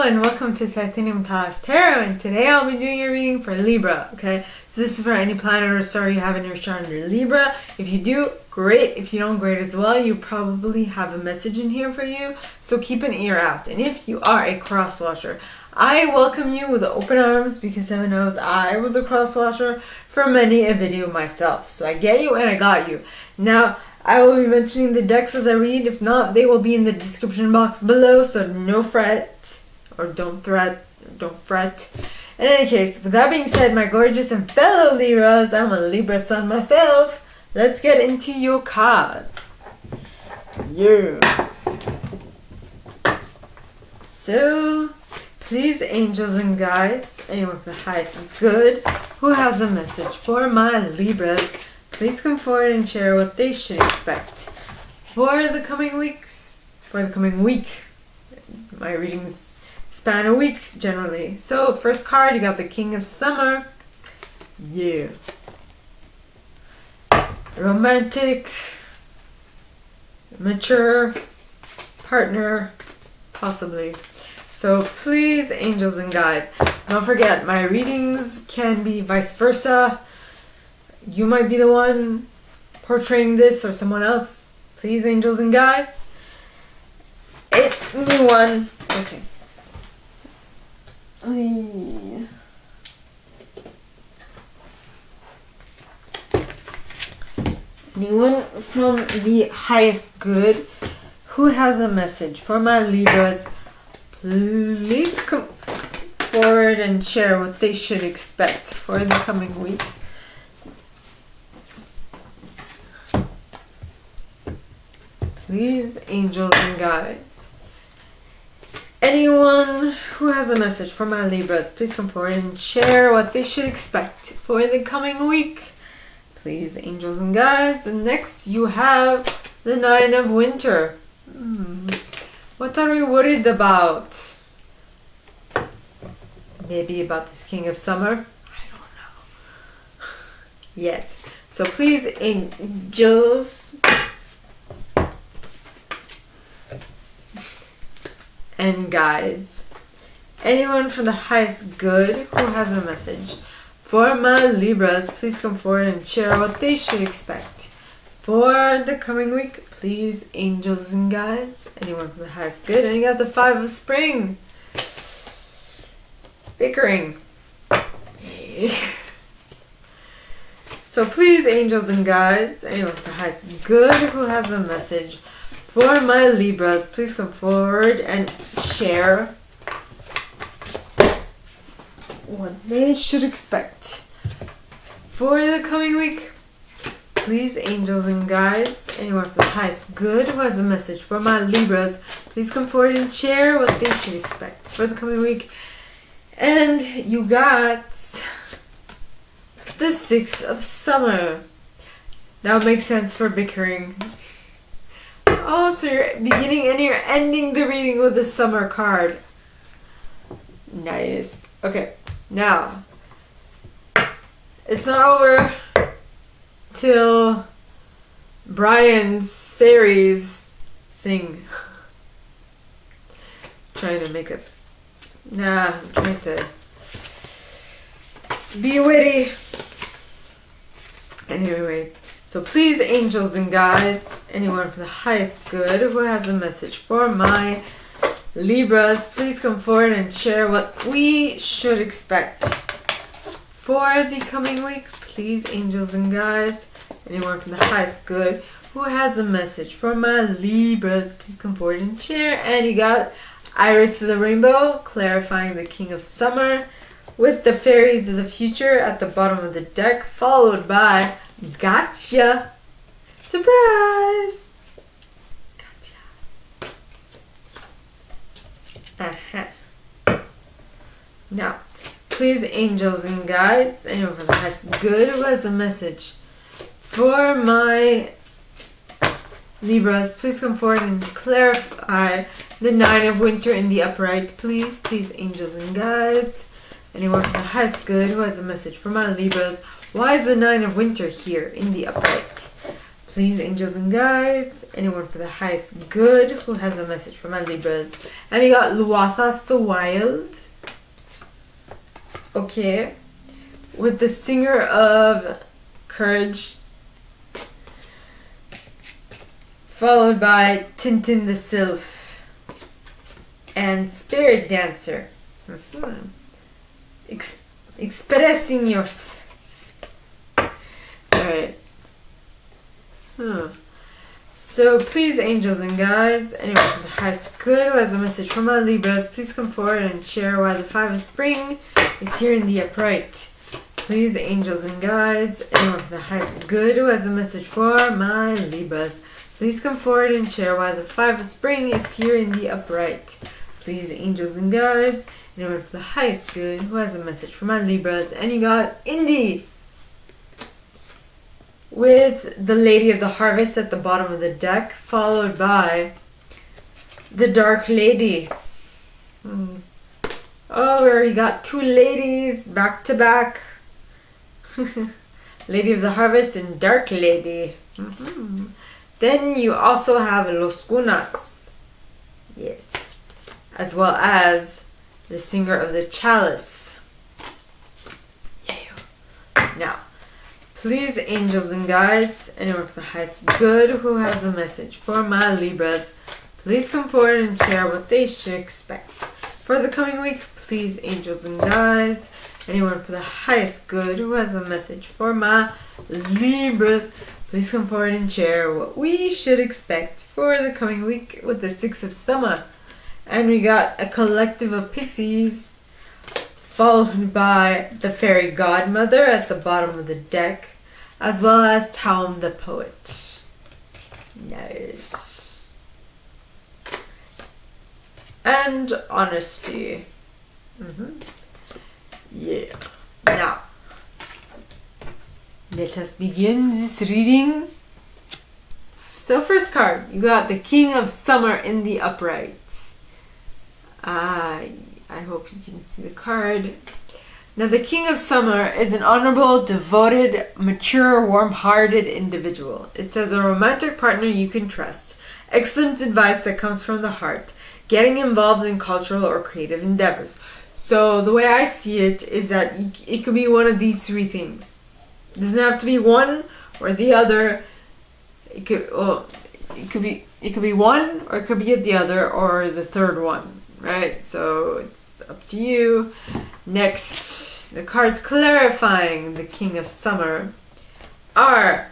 and welcome to Titanium Taurus Tarot, and today I'll be doing your reading for Libra, okay? So this is for any planet or star you have in your chart under Libra. If you do, great. If you don't, great as well. You probably have a message in here for you, so keep an ear out. And if you are a cross watcher, I welcome you with open arms because heaven knows I was a cross watcher for many a video myself. So I get you and I got you. Now, I will be mentioning the decks as I read. If not, they will be in the description box below, so no fret, or don't fret. In any case, with that being said, my gorgeous and fellow Libras, I'm a Libra sun myself. Let's get into your cards. Yeah. So, please, angels and guides, anyone with the highest good who has a message for my Libras, please come forward and share what they should expect for the coming weeks, for the coming week. My readings span a week generally. So, first card, you got the King of Summer. Yeah. Romantic, mature partner, possibly. So please, angels and guides, don't forget my readings can be vice versa. You might be the one portraying this or someone else. Please, angels and guides. Anyone. Okay. Anyone from the highest good who has a message for my Libras, please come forward and share what they should expect for the coming week. Please, angels and guides. Anyone who has a message for my Libras, please come forward and share what they should expect for the coming week. Please, angels and guides. And next you have the Nine of Winter. What are we worried about? Maybe about this King of Summer? I don't know. Yet. So please, angels and guides, anyone from the highest good who has a message for my Libras, please come forward and share what they should expect for the coming week. Please, angels and guides, anyone from the highest good. And you got the Five of Spring. Bickering. So please, angels and guides, anyone from the highest good who has a message for my Libras, please come forward and share what they should expect for the coming week. Please, angels and guides, anyone from the highest good who has a message for my Libras, please come forward and share what they should expect for the coming week. And you got the Six of Summer. That would make sense for bickering. Oh, so you're beginning and you're ending the reading with the Summer card. Nice. Okay, now, it's not over till Brian's Faeries sing. Trying to make it. Nah, I'm trying to be witty. Anyway. So please, angels and guides, anyone from the highest good who has a message for my Libras, please come forward and share what we should expect for the coming week. Please, angels and guides, anyone from the highest good who has a message for my Libras, please come forward and share. And you got Iris of the Rainbow, clarifying the King of Summer, with the Fairies of the Future at the bottom of the deck, followed by Gotcha! Surprise! Gotcha. Now, please, angels and guides, anyone from the highest good who has a message for my Libras, please come forward and clarify the Nine of Winter in the upright, please. Please, angels and guides, anyone from the highest good who has a message for my Libras. Why is the Nine of Winter here in the upright? Please, angels and guides, anyone for the highest good who has a message for my Libras. And you got Luathas the Wild. Okay. With the Singer of Courage. Followed by Tintin the Sylph. And Spirit Dancer. Expressing yourself. Alright. So please, angels and guides, anyone from the highest good who has a message for my Libras, please come forward and share why the 5 of Spring is here in the upright. Please, angels and guides, anyone from the highest good who has a message for my Libras, please come forward and share why the 5 of Spring is here in the upright. Please, angels and guides, anyone from the highest good who has a message for my Libras. And you got Indy with the Lady of the Harvest at the bottom of the deck, followed by the Dark Lady. Oh, we got 2 ladies back to back. Lady of the Harvest and Dark Lady. Then you also have Los Cunas. Yes. As well as the Singer of the Chalice. Now, please, angels and guides, anyone for the highest good who has a message for my Libras, please come forward and share what they should expect for the coming week. Please, angels and guides, anyone for the highest good who has a message for my Libras, please come forward and share what we should expect for the coming week with the 6 of Summer. And we got a collective of pixies, followed by the Fairy Godmother at the bottom of the deck, as well as Taum the Poet. Nice. And Honesty. Yeah. Now, let us begin this reading. So first card, you got the King of Summer in the upright. I hope you can see the card. Now, the King of Summer is an honorable, devoted, mature, warm-hearted individual. It says a romantic partner you can trust. Excellent advice that comes from the heart. Getting involved in cultural or creative endeavors. So the way I see it is that it could be one of these 3 things. It doesn't have to be one or the other. It could be one, or it could be the other, or the third one. Right? So it's up to you. Next, the cards clarifying the King of Summer are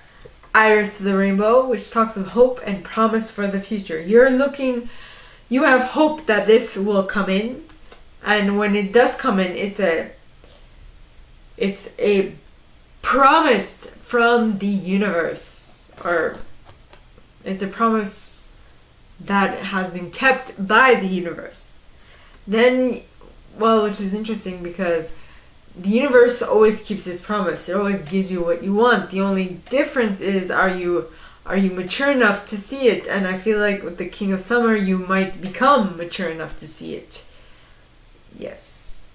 Iris of the Rainbow, which talks of hope and promise for the future. You have hope that this will come in, and when it does come in, it's a promise from the universe, or it's a promise that has been kept by the universe. Then, well, which is interesting because the universe always keeps its promise. It always gives you what you want. The only difference is, are you mature enough to see it? And I feel like with the King of Summer, you might become mature enough to see it. Yes.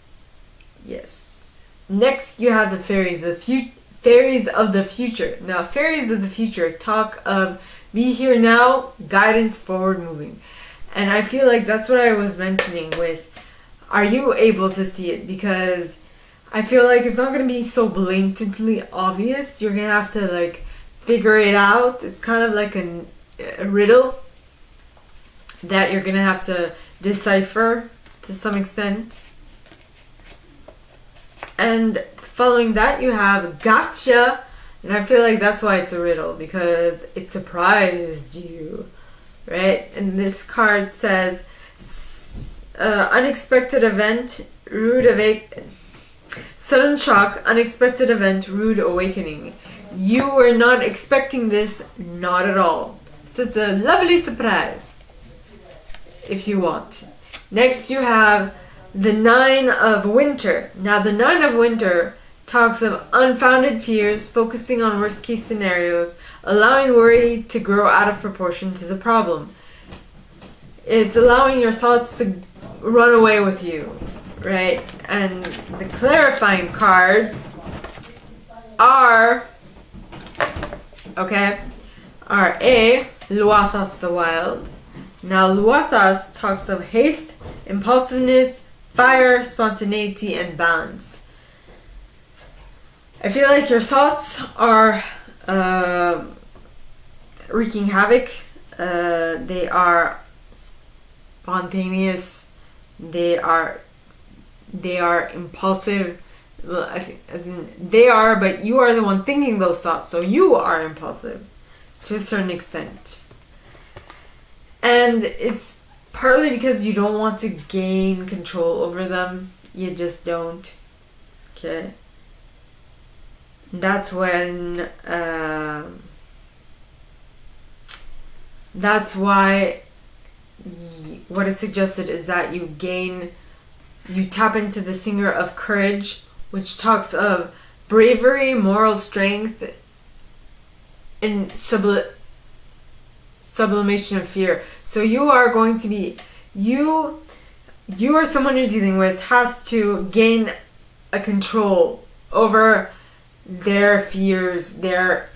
Yes. Next, you have the Fairies of the Future. Now, Fairies of the Future talk of be here now, guidance forward moving. And I feel like that's what I was mentioning with, are you able to see it? Because I feel like it's not going to be so blatantly obvious. You're going to have to figure it out. It's kind of like a riddle that you're going to have to decipher to some extent. And following that, you have Gotcha. And I feel like that's why it's a riddle, because it surprised you. Right? And this card says, unexpected event, sudden shock, unexpected event, rude awakening. You were not expecting this, not at all. So it's a lovely surprise, if you want. Next you have the 9 of Winter. Now the 9 of Winter talks of unfounded fears, focusing on worst case scenarios, allowing worry to grow out of proportion to the problem. It's allowing your thoughts to run away with you, right? And the clarifying cards are, okay, are A, Luathas the Wild. Now, Luathas talks of haste, impulsiveness, fire, spontaneity, and balance. I feel like your thoughts are wreaking havoc. They are spontaneous. They are impulsive. Well, I think, as in they are, but you are the one thinking those thoughts, so you are impulsive to a certain extent. And it's partly because you don't want to gain control over them. You just don't. Okay. That's when. That's why. What is suggested is that you tap into the singer of courage, which talks of bravery, moral strength, and sublimation of fear. So you are going to be, you or someone you're dealing with has to gain a control over their fears, their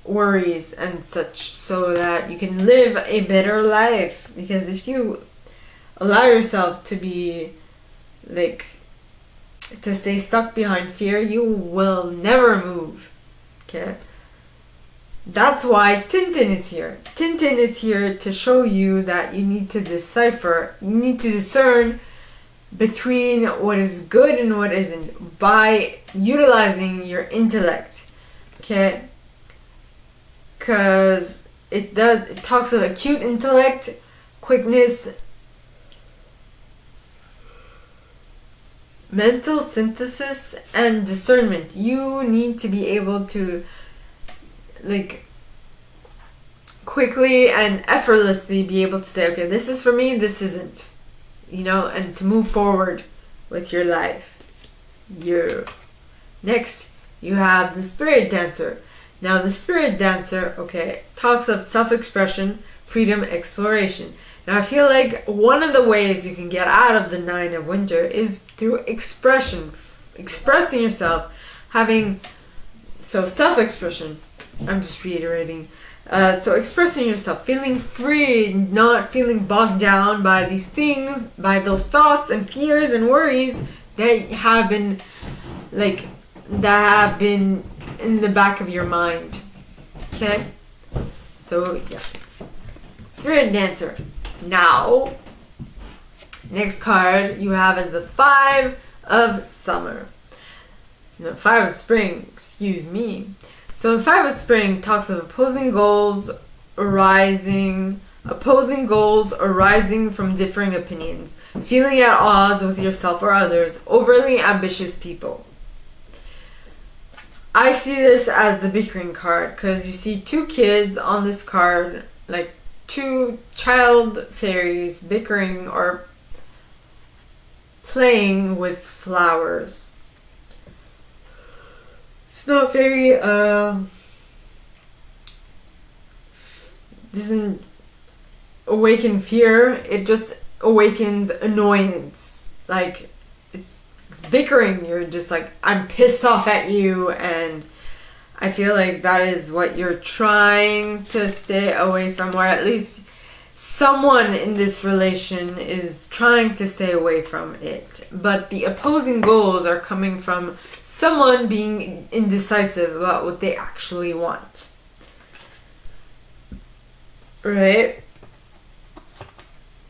worries and such, so that you can live a better life. Because if you allow yourself to be to stay stuck behind fear, you will never move. Okay? That's why Tintin is here. Tintin is here to show you that you need to decipher, you need to discern between what is good and what isn't by utilizing your intellect. Okay? Because it talks of acute intellect, quickness, mental synthesis, and discernment. You need to be able to quickly and effortlessly be able to say, okay, this is for me, this isn't, and to move forward with your life. Next, you have the spirit dancer. Now, the spirit dancer, talks of self-expression, freedom, exploration. Now, I feel like one of the ways you can get out of the 9 of winter is through expression, expressing yourself, self-expression. I'm just reiterating. So expressing yourself, feeling free, not feeling bogged down by these things, by those thoughts and fears and worries that have been in the back of your mind. Okay? So, yeah. Spirit dancer. Now, next card you have is the 5 of summer. No, 5 of spring, excuse me. So the 5 of spring talks of opposing goals arising from differing opinions, feeling at odds with yourself or others, overly ambitious people. I see this as the bickering card because you see 2 kids on this card, 2 child fairies bickering or playing with flowers. It's not very, doesn't awaken fear, it just awakens annoyance. It's bickering, you're just I'm pissed off at you, and I feel like that is what you're trying to stay away from, or at least someone in this relation is trying to stay away from it. But the opposing goals are coming from someone being indecisive about what they actually want. Right?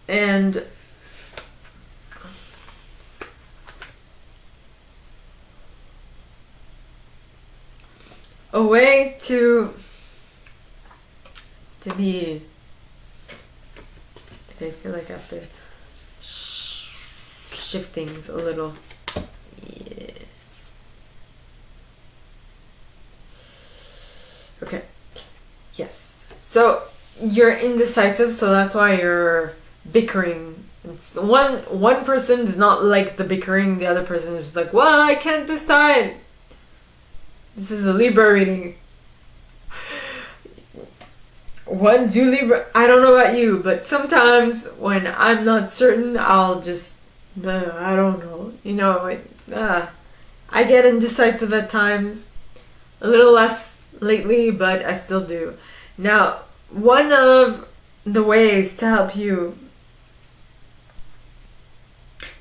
And a way to be, I feel like I have to shift things a little. Yeah. Okay. Yes. So you're indecisive, so that's why you're bickering. It's one person does not like the bickering, the other person is like, well, I can't decide. This is a Libra reading. What do Libra? I don't know about you, but sometimes when I'm not certain, I'll just, I don't know. I get indecisive at times. A little less lately, but I still do. Now, one of the ways to help you,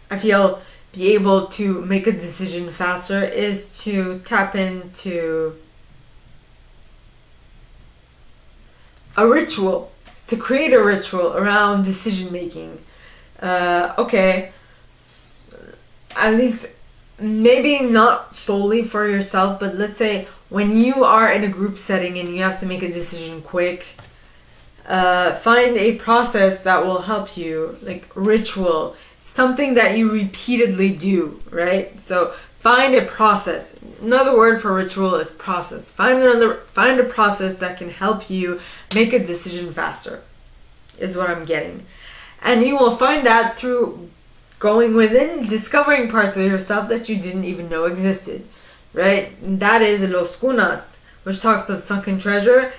I feel, be able to make a decision faster is to tap into a ritual, to create a ritual around decision making. Okay, at least maybe not solely for yourself, but let's say when you are in a group setting and you have to make a decision quick, find a process that will help you, like ritual, something that you repeatedly do, right? So find a process. Another word for ritual is process. Find a process that can help you make a decision faster, is what I'm getting. And you will find that through going within, discovering parts of yourself that you didn't even know existed, right? And that is Los Cunas, which talks of sunken treasure,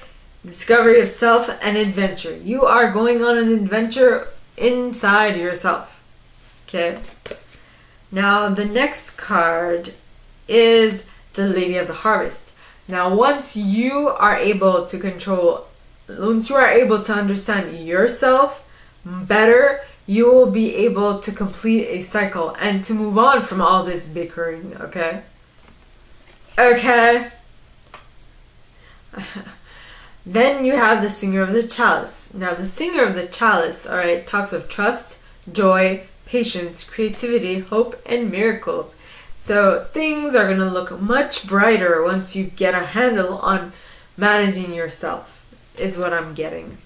discovery of self, and adventure. You are going on an adventure inside yourself. Okay. Now the next card is the Lady of the Harvest. Now once you are able to understand yourself better, you will be able to complete a cycle and to move on from all this bickering, okay? Okay. Then you have the Singer of the Chalice. Now the Singer of the Chalice, alright, talks of trust, joy, patience, creativity, hope, and miracles. So things are going to look much brighter once you get a handle on managing yourself, is what I'm getting.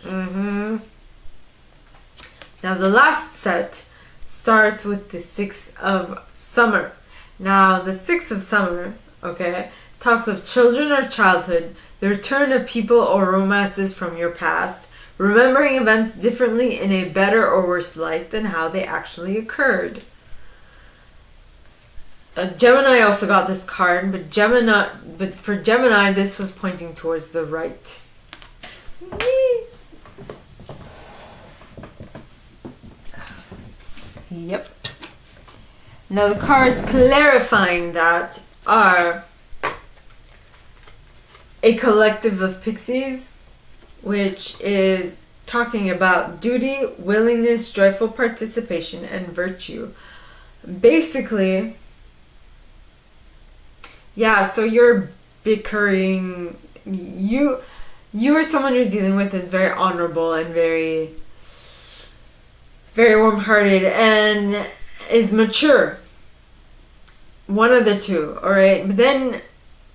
Now the last set starts with the Six of Summer. Now the Six of Summer, okay, talks of children or childhood, the return of people or romances from your past, remembering events differently in a better or worse light than how they actually occurred. Gemini also got this card, but for Gemini this was pointing towards the right. Yep. Now the cards clarifying that are a collective of pixies, which is talking about duty, willingness, joyful participation, and virtue. Basically, yeah, so you're bickering. You or someone you're dealing with is very honorable and very, very warm-hearted and is mature. One of the two, alright? But then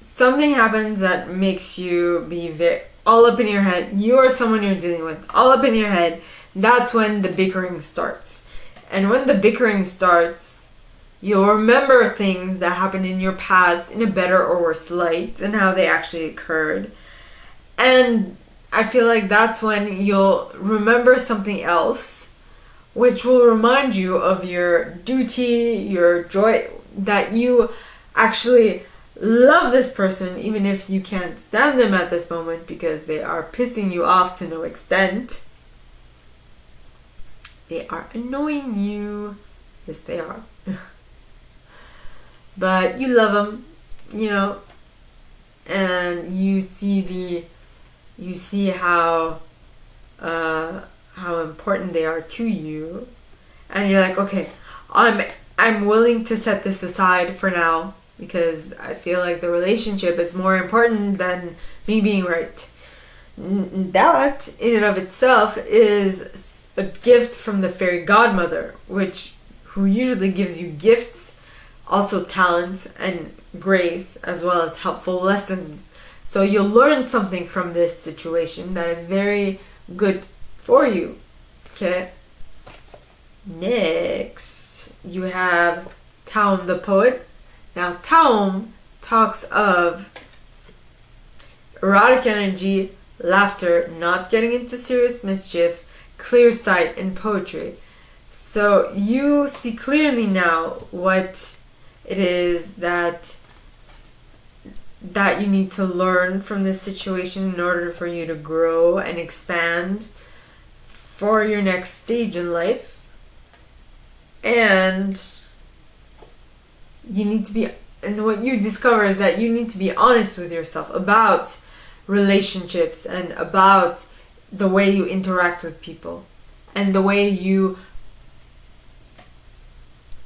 something happens that makes you be very all up in your head. You or someone you're dealing with, all up in your head. That's when the bickering starts. And when the bickering starts, you'll remember things that happened in your past in a better or worse light than how they actually occurred. And I feel like that's when you'll remember something else, which will remind you of your duty, your joy, that you actually love this person, even if you can't stand them at this moment because they are pissing you off to no extent. They are annoying you. Yes, they are. But you love them, you know, and you see how important they are to you, and you're like, okay, I'm willing to set this aside for now because I feel like the relationship is more important than me being right. That in and of itself is a gift from the fairy godmother, who usually gives you gifts, also talents and grace, as well as helpful lessons. So you'll learn something from this situation that is very good for you. Okay. Next, you have Taum the poet. Now, Taum talks of erotic energy, laughter, not getting into serious mischief, clear sight, and poetry. So you see clearly now what it is that you need to learn from this situation in order for you to grow and expand for your next stage in life. And what you discover is that you need to be honest with yourself about relationships and about the way you interact with people and the way you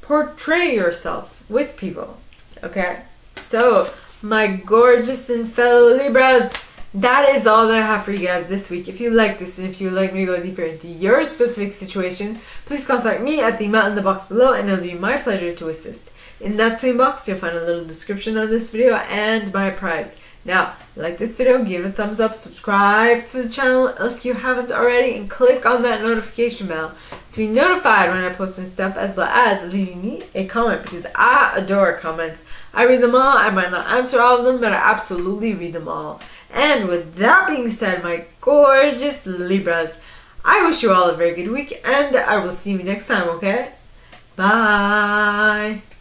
portray yourself with people. Okay? So, my gorgeous and fellow Libras, that is all that I have for you guys this week. If you like this and if you would like me to go deeper into your specific situation, please contact me at the email in the box below and it'll be my pleasure to assist. In that same box, you'll find a little description of this video and my prize. Now, like this video, give it a thumbs up, subscribe to the channel if you haven't already, and click on that notification bell to be notified when I post new stuff, as well as leaving me a comment, because I adore comments. I read them all. I might not answer all of them, but I absolutely read them all. And with that being said, my gorgeous Libras, I wish you all a very good week, and I will see you next time, okay? Bye!